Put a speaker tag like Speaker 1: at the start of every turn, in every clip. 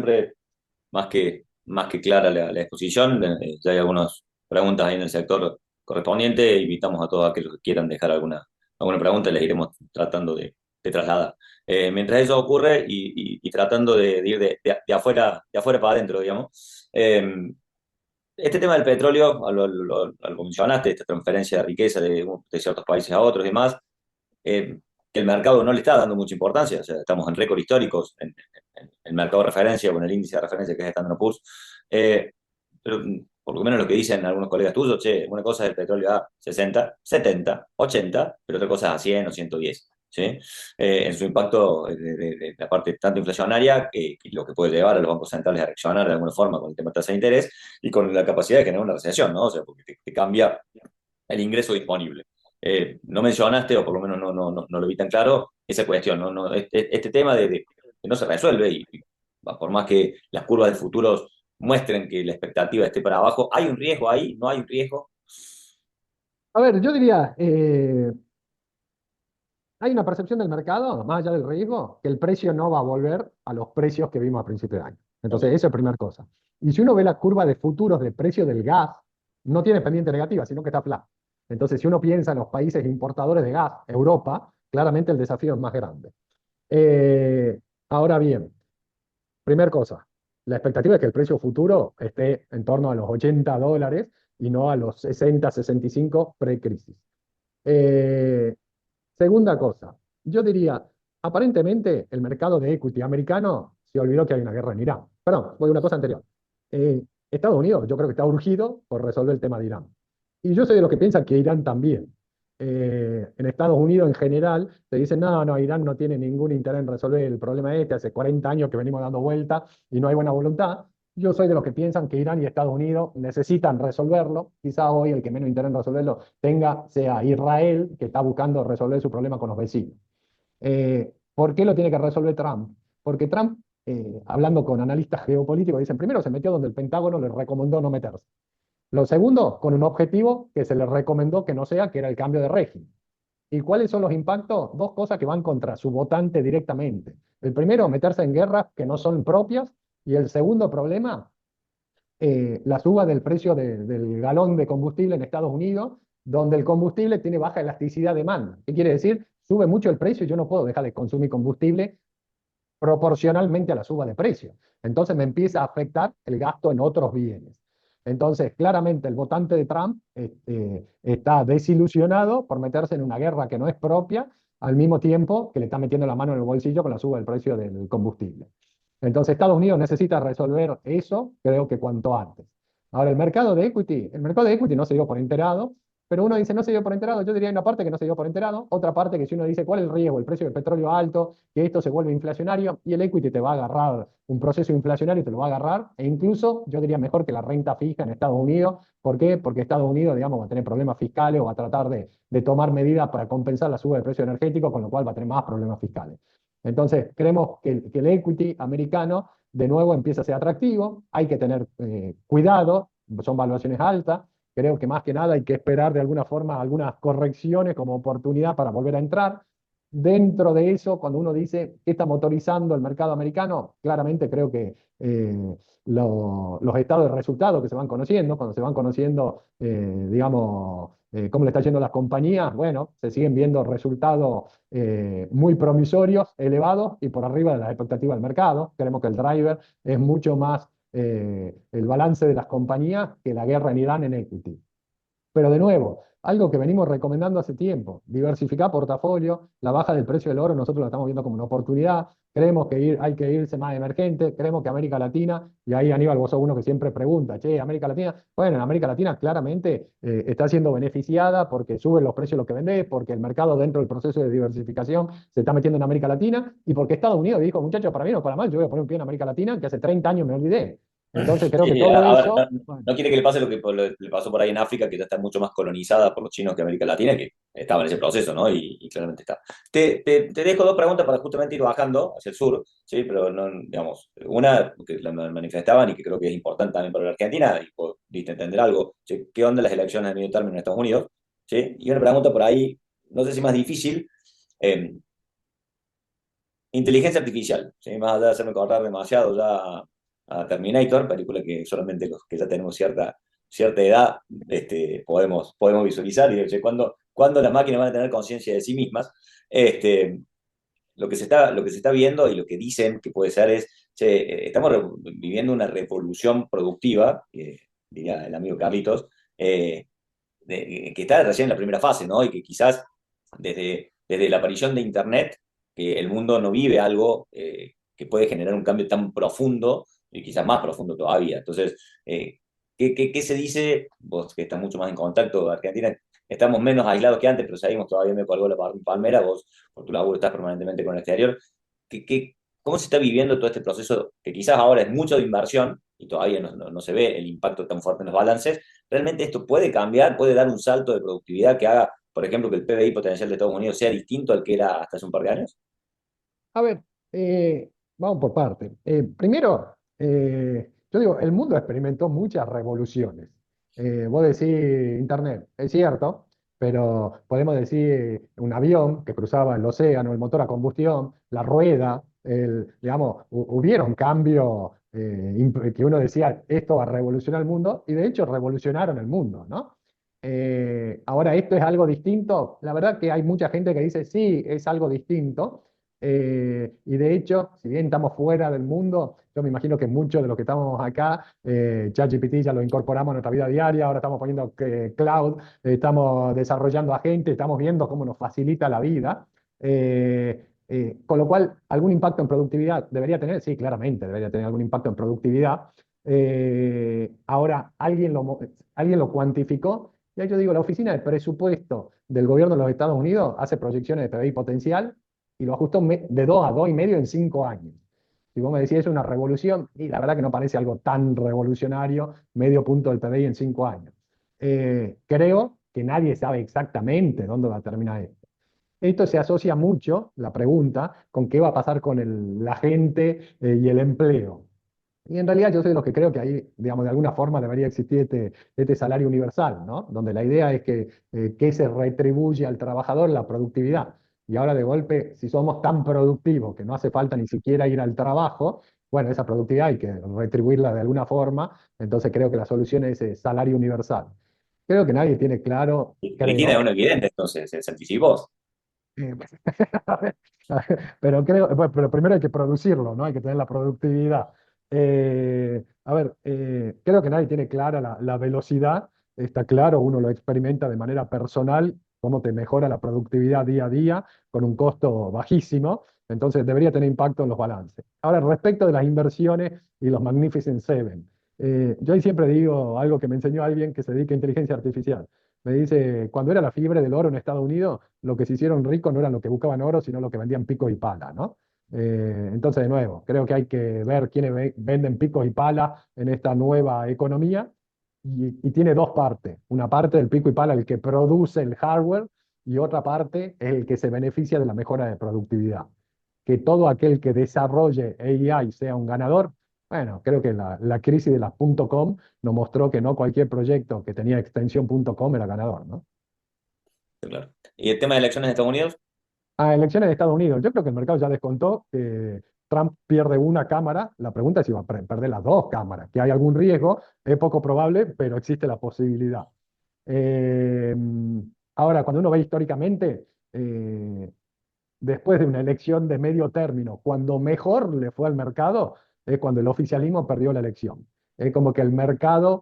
Speaker 1: siempre más que clara la exposición. Ya hay algunas preguntas ahí en el sector correspondiente. Invitamos a todos aquellos que quieran dejar alguna pregunta, les iremos tratando de trasladar. Mientras eso ocurre y tratando de ir de afuera para adentro, digamos. Este tema del petróleo, lo mencionaste, esta transferencia de riqueza de ciertos países a otros y demás, que el mercado no le está dando mucha importancia. O sea, estamos en récord históricos en el mercado de referencia o en el índice de referencia que es Standard Poor's. Pero por lo menos lo que dicen algunos colegas tuyos, che, una cosa es el petróleo a 60, 70, 80, pero otra cosa es a 100 o 110. ¿Sí? En su impacto de la parte tanto inflacionaria, que lo que puede llevar a los bancos centrales a reaccionar de alguna forma con el tema de tasa de interés y con la capacidad de generar una recesión, ¿no? O sea, porque te cambia el ingreso disponible. No mencionaste, o por lo menos no lo vi tan claro, esa cuestión, ¿no? Este tema de que no se resuelve y por más que las curvas de futuros muestren que la expectativa esté para abajo, ¿hay un riesgo ahí? ¿No hay un riesgo?
Speaker 2: A ver, yo diría, hay una percepción del mercado, más allá del riesgo, que el precio no va a volver a los precios que vimos a principio de año.
Speaker 1: Ok,
Speaker 2: Entonces, eso es primera cosa. Y si uno ve la curva de futuros de precio del gas, no tiene pendiente negativa, sino que está flat. Entonces, si uno piensa en los países importadores de gas, Europa, claramente el desafío es más grande. Eh, Ahora bien, primera cosa, la expectativa es que el precio futuro esté en torno a los $80 y no a los 60, 65 pre-crisis. Eh, Segunda cosa, yo diría, aparentemente el mercado de equity americano se olvidó que hay una guerra en Irán. Perdón, voy a una cosa anterior. Estados Unidos yo creo que está urgido por resolver el tema de Irán. Y yo soy de los que piensan que Irán también. En Estados Unidos en general te dicen, no, no, Irán no tiene ningún interés en resolver el problema este, hace 40 años que venimos dando vuelta y no hay buena voluntad. Yo soy de los que piensan que Irán y Estados Unidos necesitan resolverlo. Quizás hoy el que menos interés en resolverlo sea Israel, que está buscando resolver su problema con los vecinos. ¿Por qué lo tiene que resolver Trump? Porque Trump, hablando con analistas geopolíticos, dicen, primero se metió donde el Pentágono le recomendó no meterse. Lo segundo, con un objetivo que se le recomendó que no sea, que era el cambio de régimen. ¿Y cuáles son los impactos? Dos cosas que van contra su votante directamente. El primero, meterse en guerras que no son propias. Y el segundo problema, la suba del precio del galón de combustible en Estados Unidos, donde el combustible tiene baja elasticidad de demanda. ¿Qué quiere decir? Sube mucho el precio y yo no puedo dejar de consumir combustible proporcionalmente a la suba de precio. Entonces me empieza a afectar el gasto en otros bienes. Entonces, claramente el votante de Trump está desilusionado por meterse en una guerra que no es propia, al mismo tiempo que le está metiendo la mano en el bolsillo con la suba del precio del combustible. Entonces, Estados Unidos necesita resolver eso, creo que cuanto antes. Ahora, el mercado de equity no se dio por enterado, pero uno dice no se dio por enterado, yo diría una parte que no se dio por enterado, otra parte que si uno dice cuál es el riesgo, el precio del petróleo alto, que esto se vuelve inflacionario y el equity te va a agarrar, un proceso inflacionario te lo va a agarrar, e incluso yo diría mejor que la renta fija en Estados Unidos. ¿Por qué? Porque Estados Unidos, digamos, va a tener problemas fiscales o va a tratar de tomar medidas para compensar la suba del precio energético, con lo cual va a tener más problemas fiscales. Entonces, creemos que el equity americano de nuevo empieza a ser atractivo, hay que tener cuidado, son valuaciones altas, creo que más que nada hay que esperar de alguna forma algunas correcciones como oportunidad para volver a entrar. Dentro de eso, cuando uno dice qué está motorizando el mercado americano, claramente creo que los estados de resultados que se van conociendo, cuando se van conociendo, digamos, cómo le está yendo a las compañías, bueno, se siguen viendo resultados muy promisorios, elevados y por arriba de las expectativas del mercado. Creemos que el driver es mucho más el balance de las compañías que la guerra en Irán en equity. Pero de nuevo, algo que venimos recomendando hace tiempo, diversificar portafolio, la baja del precio del oro nosotros la estamos viendo como una oportunidad, creemos que hay que irse más emergente, creemos que América Latina, y ahí Aníbal, vos sos uno que siempre pregunta, che, América Latina, bueno, en América Latina claramente está siendo beneficiada porque suben los precios de lo que vendés, porque el mercado dentro del proceso de diversificación se está metiendo en América Latina, y porque Estados Unidos dijo, muchachos, para mí no para mal, yo voy a poner un pie en América Latina, que hace 30 años me olvidé. Entonces creo que
Speaker 1: Sí,
Speaker 2: todo
Speaker 1: a ver,
Speaker 2: eso, bueno,
Speaker 1: no quiere que le pase lo que le pasó por ahí en África, que ya está mucho más colonizada por los chinos que América Latina, que estaba en ese proceso, ¿no? Y claramente está. Te dejo dos preguntas para justamente ir bajando hacia el sur, ¿sí? Pero, no, digamos, una que la manifestaban y que creo que es importante también para la Argentina, y pudiste entender algo, ¿sí? ¿Qué onda las elecciones de medio término en Estados Unidos? ¿Sí? Y una pregunta por ahí, no sé si más difícil, eh, inteligencia artificial, ¿sí? Más allá de hacerme cortar demasiado ya a Terminator, película que solamente los que ya tenemos cierta edad podemos visualizar y decir, ¿cuándo las máquinas van a tener conciencia de sí mismas? Este, lo que se está viendo y lo que dicen que puede ser es, che, viviendo una revolución productiva, diría el amigo Carlitos, que está recién en la primera fase, ¿no? Y que quizás desde la aparición de Internet, que el mundo no vive algo que puede generar un cambio tan profundo y quizás más profundo todavía. Entonces, ¿qué se dice? Vos que estás mucho más en contacto con Argentina, estamos menos aislados que antes, pero seguimos todavía me colgó la palmera, vos por tu laburo estás permanentemente con el exterior. ¿Cómo se está viviendo todo este proceso que quizás ahora es mucho de inversión y todavía no se ve el impacto tan fuerte en los balances? ¿Realmente esto puede cambiar, puede dar un salto de productividad que haga, por ejemplo, que el PBI potencial de Estados Unidos sea distinto al que era hasta hace un par de años?
Speaker 2: A ver, vamos por partes. Primero, yo digo, el mundo experimentó muchas revoluciones. Vos decís Internet, es cierto, pero podemos decir un avión que cruzaba el océano, el motor a combustión, la rueda, digamos, hubieron cambios que uno decía, esto va a revolucionar el mundo, y de hecho revolucionaron el mundo, ¿no? Ahora, ¿esto es algo distinto? La verdad que hay mucha gente que dice, sí, es algo distinto. Y de hecho, si bien estamos fuera del mundo, yo me imagino que muchos de los que estamos acá, ChatGPT ya lo incorporamos a nuestra vida diaria, ahora estamos poniendo cloud, estamos desarrollando agentes, estamos viendo cómo nos facilita la vida. Con lo cual, ¿algún impacto en productividad debería tener? Sí, claramente, debería tener algún impacto en productividad. Ahora, alguien lo cuantificó. Ya yo digo, la Oficina de Presupuesto del Gobierno de los Estados Unidos hace proyecciones de PBI potencial y lo ajustó de 2 a 2,5 en 5 años. Si vos me decís es una revolución, y la verdad que no parece algo tan revolucionario, medio punto del PBI en 5 años. Creo que nadie sabe exactamente dónde va a terminar esto. Esto se asocia mucho, la pregunta, con qué va a pasar con la gente y el empleo. Y en realidad yo soy de los que creo que ahí, digamos, de alguna forma debería existir este salario universal, ¿no? Donde la idea es que se retribuye al trabajador la productividad. Y ahora de golpe, si somos tan productivos que no hace falta ni siquiera ir al trabajo, bueno, esa productividad hay que retribuirla de alguna forma. Entonces creo que la solución es ese salario universal. Creo que nadie tiene claro,
Speaker 1: Cristina es
Speaker 2: creo.
Speaker 1: un evidente, entonces, se anticipó.
Speaker 2: eh, pero creo, bueno, pero primero hay que producirlo, ¿no? Hay que tener la productividad. A ver, creo que nadie tiene clara la velocidad. Está claro, uno lo experimenta de manera personal, cómo te mejora la productividad día a día con un costo bajísimo. Entonces debería tener impacto en los balances. Ahora, respecto de las inversiones y los Magnificent Seven, yo ahí siempre digo algo que me enseñó alguien que se dedica a inteligencia artificial. Me dice, cuando era la fiebre del oro en Estados Unidos, lo que se hicieron ricos no eran los que buscaban oro, sino los que vendían picos y pala, ¿no? Entonces, de nuevo, creo que hay que ver quiénes venden picos y pala en esta nueva economía y tiene dos partes. Una parte del pico y pala, el que produce el hardware, y otra parte, el que se beneficia de la mejora de productividad. Que todo aquel que desarrolle AI sea un ganador. Bueno, creo que la crisis de las .com nos mostró que no cualquier proyecto que tenía extensión .com era ganador, ¿no?
Speaker 1: Claro. ¿Y el tema de elecciones de Estados Unidos?
Speaker 2: A elecciones de Estados Unidos. Yo creo que el mercado ya descontó que Trump pierde una cámara. La pregunta es si va a perder las dos cámaras, que hay algún riesgo, es poco probable, pero existe la posibilidad. Eh, Ahora, cuando uno ve históricamente, después de una elección de medio término, cuando mejor le fue al mercado, es cuando el oficialismo perdió la elección. Es como que el mercado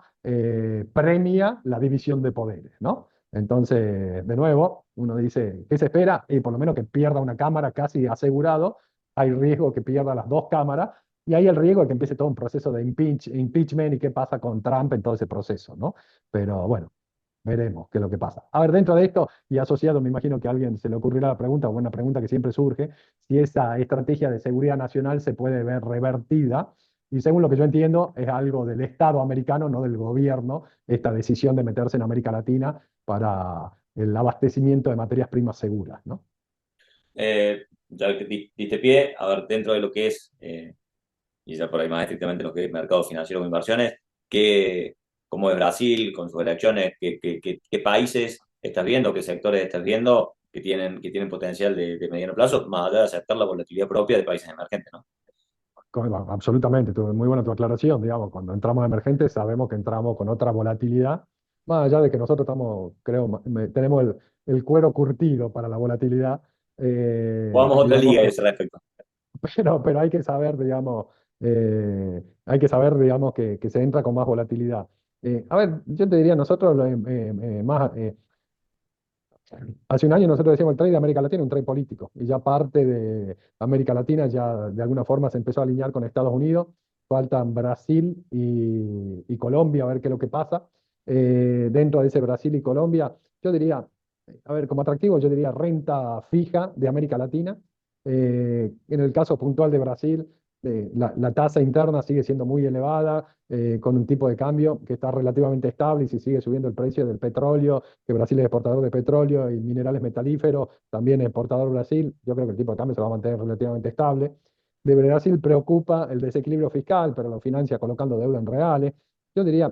Speaker 2: premia la división de poderes, ¿no? Entonces, de nuevo, uno dice, ¿qué se espera? Y por lo menos que pierda una cámara casi asegurado, hay riesgo que pierda las dos cámaras, y hay el riesgo de que empiece todo un proceso de impeachment y qué pasa con Trump en todo ese proceso, ¿no? Pero bueno, veremos qué es lo que pasa. A ver, dentro de esto, y asociado, me imagino que a alguien se le ocurrirá la pregunta, o una pregunta que siempre surge, si esa estrategia de seguridad nacional se puede ver revertida. Y según lo que yo entiendo, es algo del Estado americano, no del gobierno, esta decisión de meterse en América Latina para el abastecimiento de materias primas seguras, ¿no?
Speaker 1: Ya que diste pie, a ver, dentro de lo que es, y ya por ahí más estrictamente lo que es mercado financiero o inversiones, ¿cómo es Brasil con sus elecciones? ¿Qué países estás viendo, qué sectores estás viendo que tienen potencial de mediano plazo, más allá de aceptar la volatilidad propia de países emergentes, ¿no?
Speaker 2: Absolutamente, muy buena tu aclaración, digamos, cuando entramos emergentes sabemos que entramos con otra volatilidad, más allá de que nosotros estamos, creo, tenemos el cuero curtido para la volatilidad,
Speaker 1: Jugamos otra
Speaker 2: digamos
Speaker 1: liga a
Speaker 2: que,
Speaker 1: ese respecto.
Speaker 2: pero hay que saber, digamos, que se entra con más volatilidad. A ver, yo te diría, nosotros más, hace un año nosotros decíamos el trade de América Latina es un trade político y ya parte de América Latina ya de alguna forma se empezó a alinear con Estados Unidos. Faltan Brasil y Colombia a ver qué es lo que pasa. Dentro de ese Brasil y Colombia, yo diría, a ver, como atractivo, yo diría renta fija de América Latina. En el caso puntual de Brasil, la tasa interna sigue siendo muy elevada, con un tipo de cambio que está relativamente estable y si sigue subiendo el precio del petróleo que Brasil es exportador de petróleo y minerales metalíferos, también exportador Brasil, yo creo que el tipo de cambio se va a mantener relativamente estable. De Brasil preocupa el desequilibrio fiscal, pero lo financia colocando deuda en reales. Yo diría,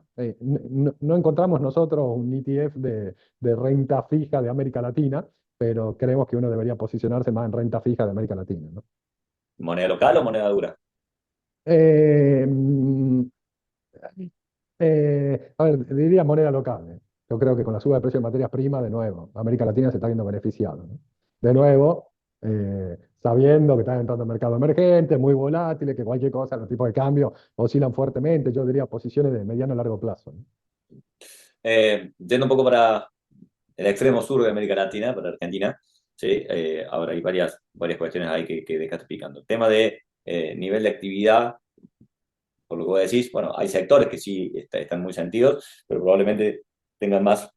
Speaker 2: no encontramos nosotros un ETF de renta fija de América Latina, pero creemos que uno debería posicionarse más en renta fija de América Latina, ¿no?
Speaker 1: ¿Moneda local o moneda dura?
Speaker 2: Eh, a ver, diría moneda local. Yo creo que con la suba de precios de materias primas, de nuevo, América Latina se está viendo beneficiado, ¿no? De nuevo, sabiendo que están entrando en mercado emergente, muy volátiles, que cualquier cosa, los tipos de cambio oscilan fuertemente, yo diría posiciones de mediano a largo plazo, ¿no?
Speaker 1: Yendo un poco para el extremo sur de América Latina, para Argentina, ¿sí? Ahora hay varias cuestiones ahí que dejaste picando. El tema de nivel de actividad, por lo que vos decís, bueno, hay sectores que sí están muy sentidos, pero probablemente tengan más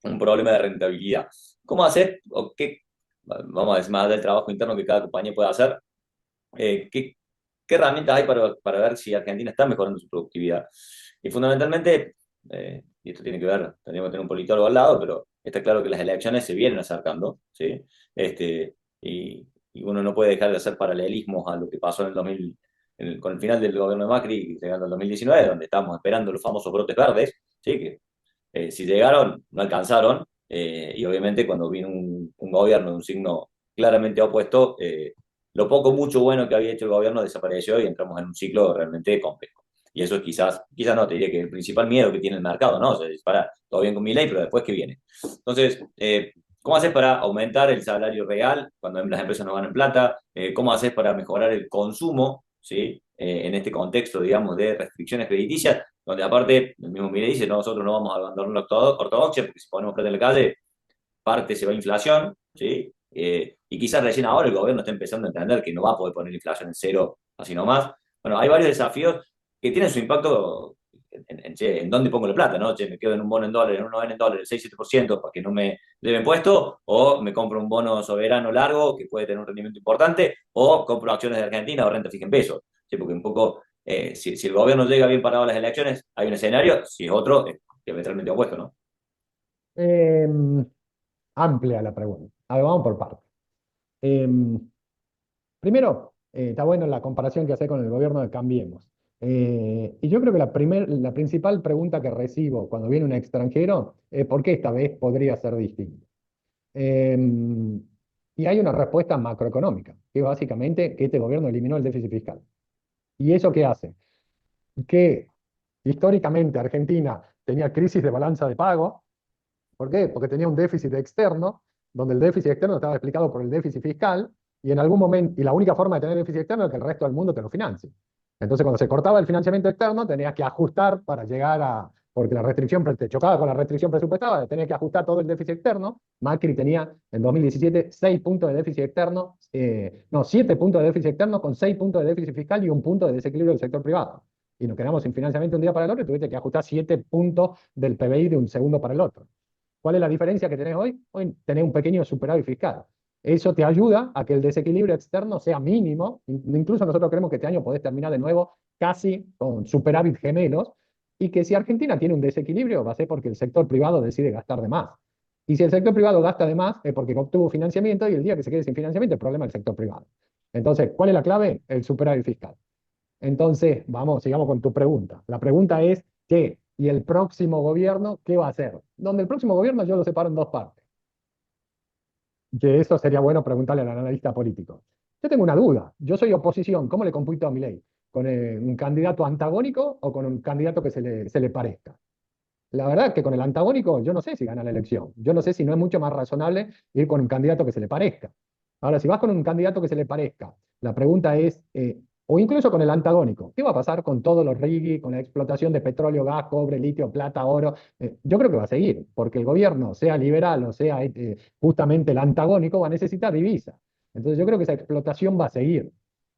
Speaker 1: un problema de rentabilidad. ¿Cómo hacer o qué, vamos a decir, más del trabajo interno que cada compañía puede hacer? ¿Qué, qué herramientas hay para ver si Argentina está mejorando su productividad? Y fundamentalmente, y esto tiene que ver, tendríamos que tener un politólogo al lado, pero está claro que las elecciones se vienen acercando, ¿sí? Y uno no puede dejar de hacer paralelismos a lo que pasó en el 2000, con el final del gobierno de Macri, llegando al 2019, donde estamos esperando los famosos brotes verdes, ¿sí? Que si llegaron, no alcanzaron, y obviamente cuando vino un gobierno de un signo claramente opuesto, lo poco mucho bueno que había hecho el gobierno desapareció y entramos en un ciclo realmente complejo. Y eso es quizás no, te diría que el principal miedo que tiene el mercado, ¿no? O sea, dispara todo bien con mi ley, pero después, ¿qué viene? Entonces, ¿cómo haces para aumentar el salario real cuando las empresas no ganan plata? ¿Cómo haces para mejorar el consumo, ¿sí? En este contexto, digamos, de restricciones crediticias, donde aparte, el mismo Milei dice, no, nosotros no vamos a abandonar la ortodoxia, porque si ponemos plata en la calle, parte se va a inflación, ¿sí? Y quizás recién ahora el gobierno está empezando a entender que no va a poder poner inflación en cero así nomás. Bueno, hay varios desafíos que tienen su impacto che, en dónde pongo la plata, ¿no? Che, me quedo en un bono en dólares, en uno en dólares, 6-7% para que no me lleven puesto, o me compro un bono soberano largo que puede tener un rendimiento importante, o compro acciones de Argentina o renta fija en pesos. ¿Sí? Porque un poco, si el gobierno llega bien parado a las elecciones, hay un escenario, si es otro, es diametralmente opuesto, ¿no?
Speaker 2: Em, Amplia la pregunta. A ver, vamos por partes. Em, Primero, está bueno la comparación que hace con el gobierno de Cambiemos. Y yo creo que la principal pregunta que recibo cuando viene un extranjero es ¿por qué esta vez podría ser distinto? Eh, y hay una respuesta macroeconómica, que es básicamente que este gobierno eliminó el déficit fiscal. ¿Y eso qué hace? Que históricamente Argentina tenía crisis de balanza de pago. ¿Por qué? Porque tenía un déficit externo, donde el déficit externo estaba explicado por el déficit fiscal, y en algún momento, y la única forma de tener déficit externo es que el resto del mundo te lo financie. Entonces, cuando se cortaba el financiamiento externo, tenías que ajustar para llegar a, porque la restricción te chocaba con la restricción presupuestada, tenías que ajustar todo el déficit externo. Macri tenía en 2017 6 puntos de déficit externo, no, 7 puntos de déficit externo con 6 puntos de déficit fiscal y un punto de desequilibrio del sector privado. Y nos quedamos sin financiamiento un día para el otro y tuviste que ajustar 7 puntos del PBI de un segundo para el otro. ¿Cuál es la diferencia que tenés hoy? Hoy tenés un pequeño superávit fiscal. Eso te ayuda a que el desequilibrio externo sea mínimo. Incluso nosotros creemos que este año podés terminar de nuevo casi con superávit gemelos y que si Argentina tiene un desequilibrio va a ser porque el sector privado decide gastar de más. Y si el sector privado gasta de más es porque no obtuvo financiamiento y el día que se quede sin financiamiento el problema es el sector privado. Entonces, ¿cuál es la clave? El superávit fiscal. Entonces, vamos, sigamos con tu pregunta. La pregunta es, ¿qué? ¿Y el próximo gobierno qué va a hacer? Donde el próximo gobierno yo lo separo en dos partes. Que eso sería bueno preguntarle al analista político. Yo tengo una duda. Yo soy oposición. ¿Cómo le compito a mi ley? ¿Con un candidato antagónico o con un candidato que se le parezca? La verdad que con el antagónico yo no sé si gana la elección. Yo no sé si no es mucho más razonable ir con un candidato que se le parezca. Ahora, si vas con un candidato que se le parezca, la pregunta es, o incluso con el antagónico, ¿qué va a pasar con todos los RIGI, con la explotación de petróleo, gas, cobre, litio, plata, oro? Yo creo que va a seguir, porque el gobierno, sea liberal o sea justamente el antagónico, va a necesitar divisas. Entonces yo creo que esa explotación va a seguir.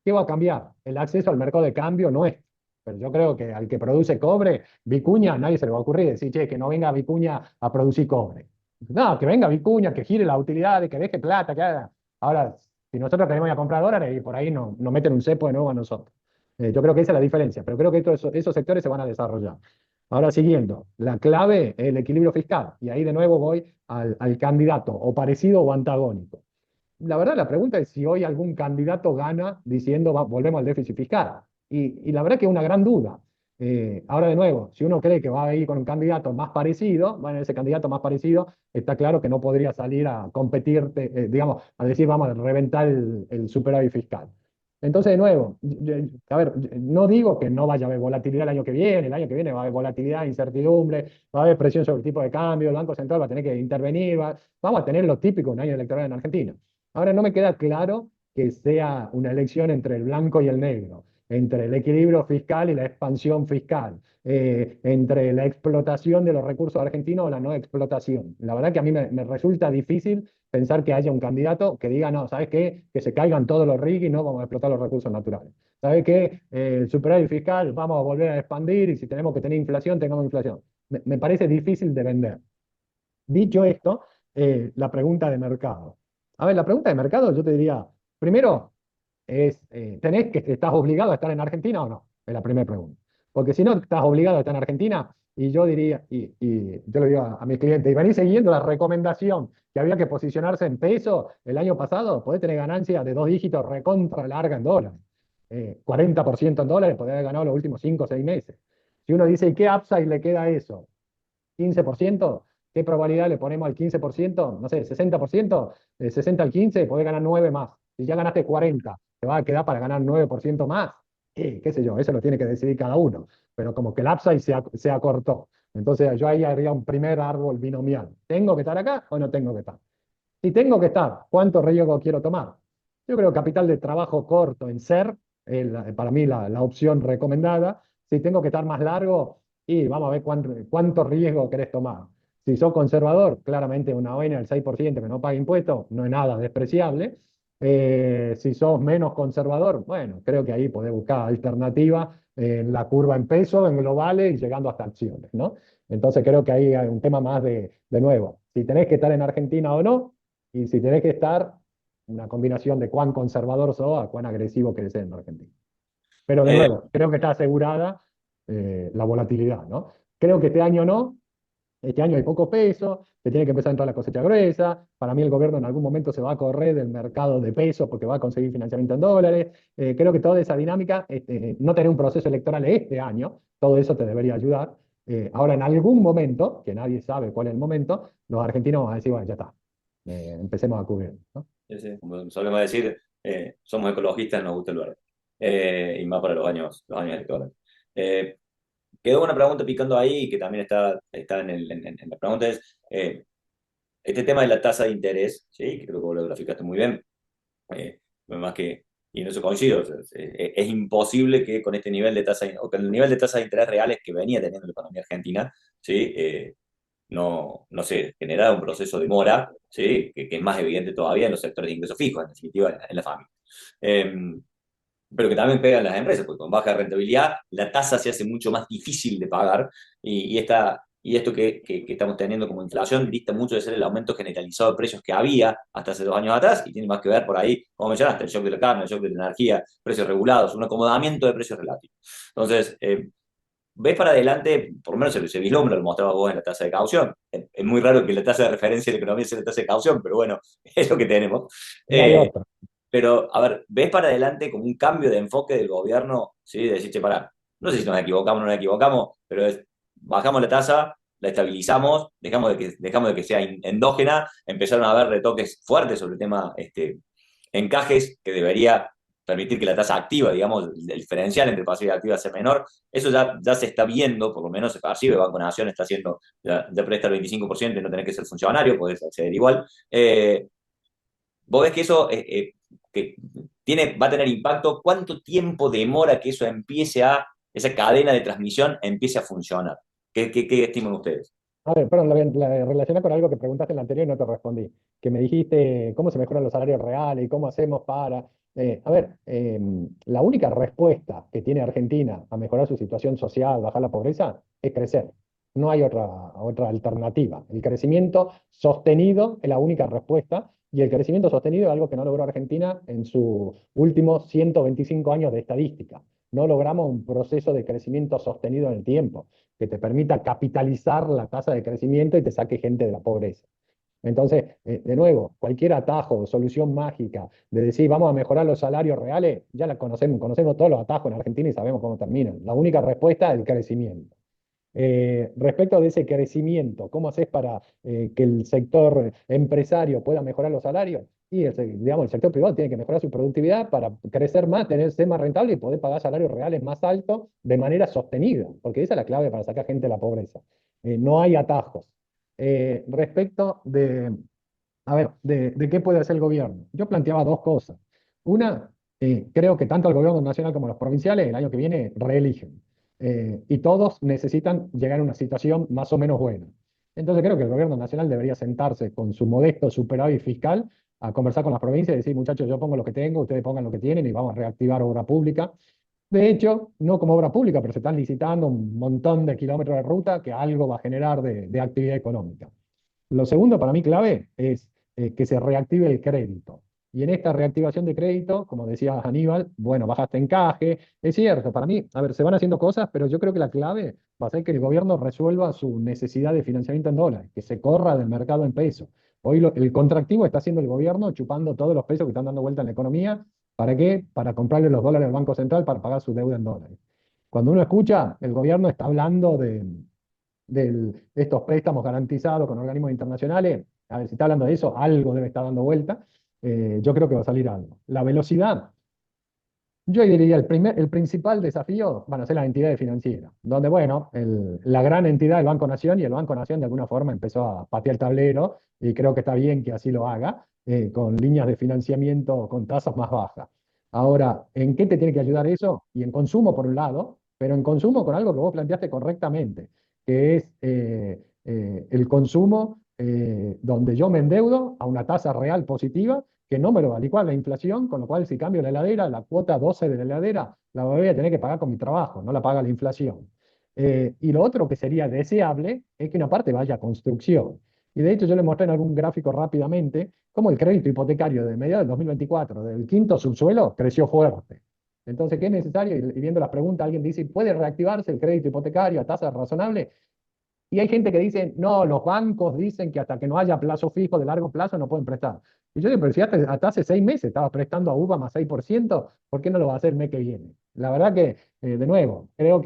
Speaker 2: ¿Qué va a cambiar? El acceso al mercado de cambio no es. Pero yo creo que al que produce cobre, Vicuña, a nadie se le va a ocurrir decir, che, que no venga Vicuña a producir cobre. No, que venga Vicuña, que gire la utilidad, que deje plata, que haga. Ahora, si nosotros queremos ir a comprar dólares y por ahí nos meten un cepo de nuevo a nosotros. Yo creo que esa es la diferencia, pero creo que todos esos sectores se van a desarrollar. Ahora, siguiendo, la clave es el equilibrio fiscal. Y ahí de nuevo voy al candidato, o parecido o antagónico. La verdad, la pregunta es si hoy algún candidato gana diciendo volvemos al déficit fiscal. Y la verdad que es una gran duda. Ahora de nuevo, si uno cree que va a ir con un candidato más parecido, bueno, ese candidato más parecido está claro que no podría salir a competir, digamos, a decir vamos a reventar el superávit fiscal. Entonces, de nuevo, a ver, no digo que no vaya a haber volatilidad el año que viene va a haber volatilidad, incertidumbre, va a haber presión sobre el tipo de cambio, el Banco Central va a tener que intervenir, vamos a tener lo típico en un año electoral en Argentina. Ahora no me queda claro que sea una elección entre el blanco y el negro, entre el equilibrio fiscal y la expansión fiscal, entre la explotación de los recursos argentinos o la no explotación. La verdad que a mí me resulta difícil pensar que haya un candidato que diga, no, ¿sabes qué? Que se caigan todos los RIC y no vamos a explotar los recursos naturales. ¿Sabes qué? El superávit fiscal vamos a volver a expandir y si tenemos que tener inflación, tengamos inflación. Me parece difícil de vender. Dicho esto, la pregunta de mercado. A ver, la pregunta de mercado yo te diría, primero, ¿estás obligado a estar en Argentina o no? Es la primera pregunta. Porque si no estás obligado a estar en Argentina, y yo diría, y yo le digo a mis clientes, y venís siguiendo la recomendación que había que posicionarse en peso el año pasado, podés tener ganancias de 2 dígitos recontra larga en dólares. 40% en dólares, podés haber ganado los últimos 5 o 6 meses. Si uno dice, ¿y qué upside le queda a eso? 15%, ¿qué probabilidad le ponemos al 15%? No sé, 60%, de 60 al 15, podés ganar 9 más. Si ya ganaste 40, te va a quedar para ganar 9% más. Qué sé yo, eso lo tiene que decidir cada uno. Pero como que el upside se acortó. Entonces yo ahí haría un primer árbol binomial. ¿Tengo que estar acá o no tengo que estar? Si tengo que estar, ¿cuánto riesgo quiero tomar? Yo creo que capital de trabajo corto en ser, para mí la opción recomendada. Si tengo que estar más largo, y vamos a ver cuánto riesgo querés tomar. Si sos conservador, claramente una ON al 6% que no paga impuestos no es nada despreciable. Si sos menos conservador, bueno, creo que ahí podés buscar alternativas en la curva en peso, en globales y llegando hasta acciones, ¿no? Entonces creo que ahí hay un tema más de nuevo. Si tenés que estar en Argentina o no, y si tenés que estar, una combinación de cuán conservador sos a cuán agresivo querés ser en Argentina. Pero de
Speaker 1: Eh,
Speaker 2: nuevo, creo que está asegurada la volatilidad, ¿no? Creo que este año no, este año hay poco peso, se tiene que empezar a entrar la cosecha gruesa. Para mí el gobierno en algún momento se va a correr del mercado de pesos porque va a conseguir financiamiento en dólares. Creo que toda esa dinámica, no tener un proceso electoral este año, todo eso te debería ayudar. Ahora, en algún momento, que nadie sabe cuál es el momento, los argentinos van a decir, bueno, ya está, empecemos a cubrir, ¿no?
Speaker 1: sí, sí, como solemos decir, somos ecologistas, nos gusta el verde. Y más para los años electorales. Eh, Quedó una pregunta picando ahí que también está en la pregunta es este tema de la tasa de interés, ¿sí? Creo que vos lo graficaste muy bien. Más que, y en eso coincido, o sea, es imposible que con este nivel de tasa, o con el nivel de tasa de interés reales que venía teniendo la economía argentina, ¿sí? No se genera un proceso de mora, ¿sí? Que es más evidente todavía en los sectores de ingresos fijos, en definitiva, en la familia. Eh, pero que también pegan las empresas, porque con baja rentabilidad la tasa se hace mucho más difícil de pagar y esto que estamos teniendo como inflación dista mucho de ser el aumento generalizado de precios que había hasta hace 2 años atrás y tiene más que ver por ahí, como mencionaste, el shock de la carne, el shock de la energía, precios regulados, un acomodamiento de precios relativos. Entonces, ves para adelante, por lo menos se vislumbra, lo mostrabas vos en la tasa de caución. Es muy raro que la tasa de referencia de la economía sea la tasa de caución, pero bueno, es lo que tenemos.
Speaker 2: No hay
Speaker 1: Eh,
Speaker 2: otra.
Speaker 1: pero, a ver, ¿ves para adelante como un cambio de enfoque del gobierno? ¿Sí? De decir, che, pará, no sé si nos equivocamos o no nos equivocamos, pero bajamos la tasa, la estabilizamos, dejamos de que sea endógena, empezaron a haber retoques fuertes sobre el tema encajes que debería permitir que la tasa activa, digamos, el diferencial entre pasiva y activa sea menor. Eso ya se está viendo, por lo menos se percibe. Banco Nación está haciendo, ya presta el 25% y no tenés que ser funcionario, podés acceder igual. Vos ves que eso que va a tener impacto. ¿Cuánto tiempo demora que eso empiece esa cadena de transmisión empiece a funcionar? ¿Qué estiman ustedes?
Speaker 2: A ver, perdón, la relaciona con algo que preguntaste en la anterior y no te respondí. Que me dijiste cómo se mejoran los salarios reales y cómo hacemos para. A ver, la única respuesta que tiene Argentina a mejorar su situación social, bajar la pobreza, es crecer. No hay otra alternativa. El crecimiento sostenido es la única respuesta y el crecimiento sostenido es algo que no logró Argentina en sus últimos 125 años de estadística. No logramos un proceso de crecimiento sostenido en el tiempo que te permita capitalizar la tasa de crecimiento y te saque gente de la pobreza. Entonces, de nuevo, cualquier atajo o solución mágica de decir vamos a mejorar los salarios reales, ya la conocemos todos los atajos en Argentina y sabemos cómo terminan. La única respuesta es el crecimiento. Respecto de ese crecimiento, ¿cómo haces para que el sector empresario pueda mejorar los salarios? Y digamos, el sector privado tiene que mejorar su productividad para crecer más, ser más rentable y poder pagar salarios reales más altos de manera sostenida, porque esa es la clave para sacar gente de la pobreza. No hay atajos. Respecto a ver, de qué puede hacer el gobierno. Yo planteaba dos cosas. Una, creo que tanto el gobierno nacional como los provinciales el año que viene reeligen. Y todos necesitan llegar a una situación más o menos buena. Entonces creo que el gobierno nacional debería sentarse con su modesto superávit fiscal a conversar con las provincias y decir, muchachos, yo pongo lo que tengo, ustedes pongan lo que tienen y vamos a reactivar obra pública. De hecho, no como obra pública, pero se están licitando un montón de kilómetros de ruta que algo va a generar de actividad económica. Lo segundo para mí clave es que se reactive el crédito. Y en esta reactivación de crédito, como decía Aníbal, bueno, bajaste encaje. Es cierto, para mí, a ver, se van haciendo cosas, pero yo creo que la clave va a ser que el gobierno resuelva su necesidad de financiamiento en dólares, que se corra del mercado en pesos. Hoy el contractivo está haciendo el gobierno chupando todos los pesos que están dando vuelta en la economía. ¿Para qué? Para comprarle los dólares al Banco Central para pagar su deuda en dólares. Cuando uno escucha, el gobierno está hablando de estos préstamos garantizados con organismos internacionales, a ver, si está hablando de eso, algo debe estar dando vuelta. Yo creo que va a salir algo. La velocidad, yo diría el principal desafío van a ser las entidades financieras, donde, bueno, la gran entidad, el Banco Nación, y el Banco Nación de alguna forma empezó a patear el tablero, y creo que está bien que así lo haga, con líneas de financiamiento con tasas más bajas. Ahora, ¿en qué te tiene que ayudar eso? Y en consumo, por un lado, pero en consumo con algo que vos planteaste correctamente, que es el consumo donde yo me endeudo a una tasa real positiva que no me lo va a licuar la inflación, con lo cual si cambio la heladera, la cuota 12 de la heladera la voy a tener que pagar con mi trabajo, no la paga la inflación. Y lo otro que sería deseable es que una parte vaya a construcción. Y de hecho yo le mostré en algún gráfico rápidamente cómo el crédito hipotecario de mediados del 2024, del quinto subsuelo, creció fuerte. Entonces, ¿qué es necesario? Y viendo las preguntas, alguien dice, ¿puede reactivarse el crédito hipotecario a tasa razonable? Y hay gente que dice, no, los bancos dicen que hasta que no haya plazo fijo de largo plazo no pueden prestar. Y yo digo, pero si hasta hace 6 meses estabas prestando a UVA más 6%, ¿por qué no lo va a hacer el mes que viene? La verdad que, de nuevo, creo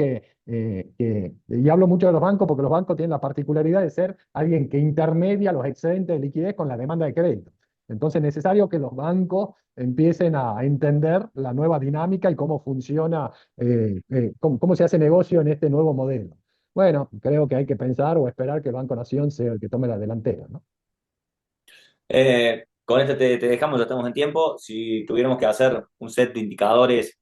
Speaker 2: y hablo mucho de los bancos porque los bancos tienen la particularidad de ser alguien que intermedia los excedentes de liquidez con la demanda de crédito. Entonces es necesario que los bancos empiecen a entender la nueva dinámica y cómo funciona, cómo se hace negocio en este nuevo modelo. Bueno, creo que hay que pensar o esperar que el Banco Nación sea el que tome la delantera, ¿no?
Speaker 1: Con esto te dejamos, ya estamos en tiempo. Si tuviéramos que hacer un set de indicadores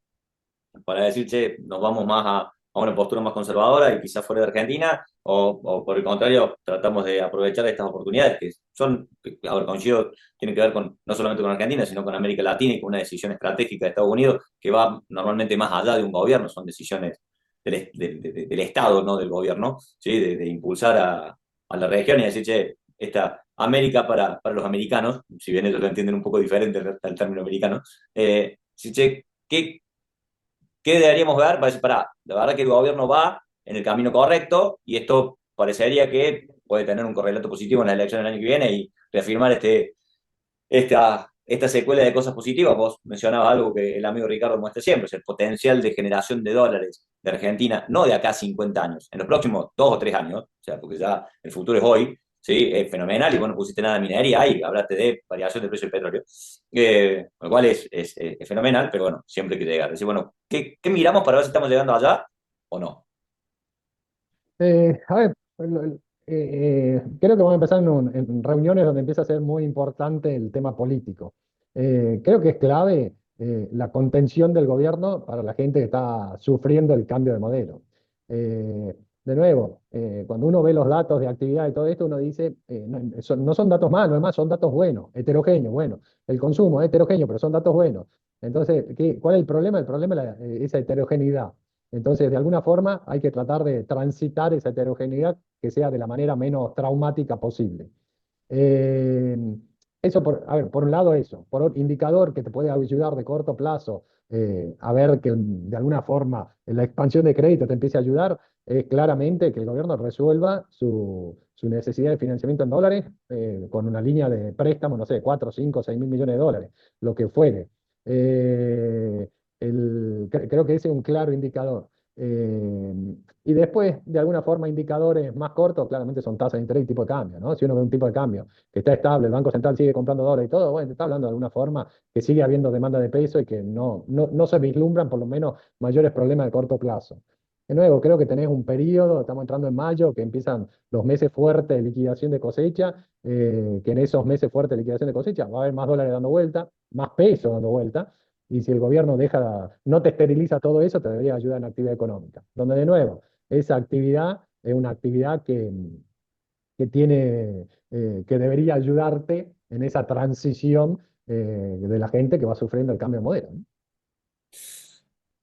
Speaker 1: para decir, che, nos vamos más a una postura más conservadora y quizás fuera de Argentina, o por el contrario, tratamos de aprovechar estas oportunidades que son, a ver, coincido, tienen que ver con, no solamente con Argentina, sino con América Latina y con una decisión estratégica de Estados Unidos que va normalmente más allá de un gobierno, son decisiones del Estado, no del gobierno, ¿sí? De impulsar a la región y decir, che, esta América para los americanos, si bien ellos lo entienden un poco diferente al término americano, sí, che, ¿qué deberíamos ver? Para decir, pará, la verdad que el gobierno va en el camino correcto y esto parecería que puede tener un correlato positivo en la elección del año que viene y reafirmar esta secuela de cosas positivas. Vos mencionabas algo que el amigo Ricardo muestra siempre, es el potencial de generación de dólares de Argentina, no de acá a 50 años, en los próximos 2 o 3 años, o sea, porque ya el futuro es hoy, Sí, es fenomenal y bueno, pusiste nada de minería ahí, hablaste de variación del precio del petróleo, lo cual es fenomenal, pero bueno, siempre hay que llegar. Decir, bueno, ¿qué miramos para ver si estamos llegando allá o no?
Speaker 2: A ver, creo que vamos a empezar en reuniones donde empieza a ser muy importante el tema político. Creo que es clave la contención del gobierno para la gente que está sufriendo el cambio de modelo. De nuevo, cuando uno ve los datos de actividad y todo esto, uno dice, no son datos malos, además son datos buenos, heterogéneos. Bueno, el consumo es heterogéneo, pero son datos buenos. Entonces, ¿cuál es el problema? El problema es esa heterogeneidad. Entonces, de alguna forma, hay que tratar de transitar esa heterogeneidad que sea de la manera menos traumática posible. Eh, Eso, a ver, por un lado eso, por otro, indicador que te puede ayudar de corto plazo a ver que de alguna forma la expansión de crédito te empiece a ayudar, es claramente que el gobierno resuelva su necesidad de financiamiento en dólares con una línea de préstamo, no sé, 4, 5, 6 mil millones de dólares, lo que fuere. Eh, Creo que ese es un claro indicador. Eh, y después, de alguna forma, indicadores más cortos, claramente son tasas de interés y tipo de cambio, ¿no? Si uno ve un tipo de cambio que está estable, el Banco Central sigue comprando dólares y todo, bueno, está hablando de alguna forma que sigue habiendo demanda de peso y que no se vislumbran por lo menos mayores problemas de corto plazo. De nuevo, creo que tenés un periodo, estamos entrando en mayo, que empiezan los meses fuertes de liquidación de cosecha, que en esos meses fuertes de liquidación de cosecha va a haber más dólares dando vuelta, más peso dando vuelta, y si el gobierno no te esteriliza todo eso, te debería ayudar en actividad económica. Donde de nuevo, esa actividad es una actividad que debería ayudarte en esa transición de la gente que va sufriendo el cambio de modelo, ¿no?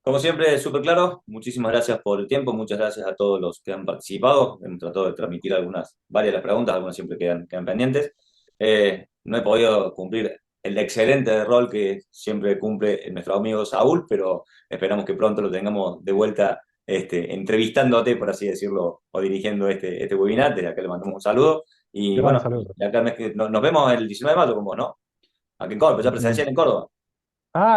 Speaker 1: Como siempre, súper claro. Muchísimas gracias por el tiempo. Muchas gracias a todos los que han participado. Hemos tratado de transmitir varias de las preguntas, algunas siempre quedan pendientes. No he podido cumplir el excelente rol que siempre cumple nuestro amigo Saúl, pero esperamos que pronto lo tengamos de vuelta entrevistándote, por así decirlo, o dirigiendo este webinar. Desde acá le mandamos un saludo. Y
Speaker 2: Gran
Speaker 1: bueno,
Speaker 2: saludo.
Speaker 1: de acá nos vemos el 19 de mayo con vos, ¿no? Aquí en Córdoba, ya
Speaker 2: Mm.
Speaker 1: presencial en Córdoba.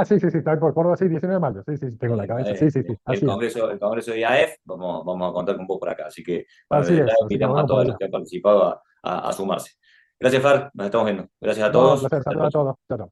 Speaker 2: Sí, sí, sí, está por Córdoba, sí, 19 de mayo. Sí, sí, sí, tengo la cabeza. Sí, sí, sí,
Speaker 1: El
Speaker 2: así es.
Speaker 1: Congreso de IAF, vamos a contar con vos por acá. Así que, bueno,
Speaker 2: Así
Speaker 1: desde ya
Speaker 2: es, así que nos
Speaker 1: invitamos a
Speaker 2: vemos por
Speaker 1: todos los
Speaker 2: allá.
Speaker 1: que han participado a sumarse. Gracias, Far, nos estamos viendo. Gracias a
Speaker 2: No, un
Speaker 1: todos.
Speaker 2: placer,
Speaker 1: Hasta la
Speaker 2: saludos a
Speaker 1: próxima.
Speaker 2: todos. Chao, chao.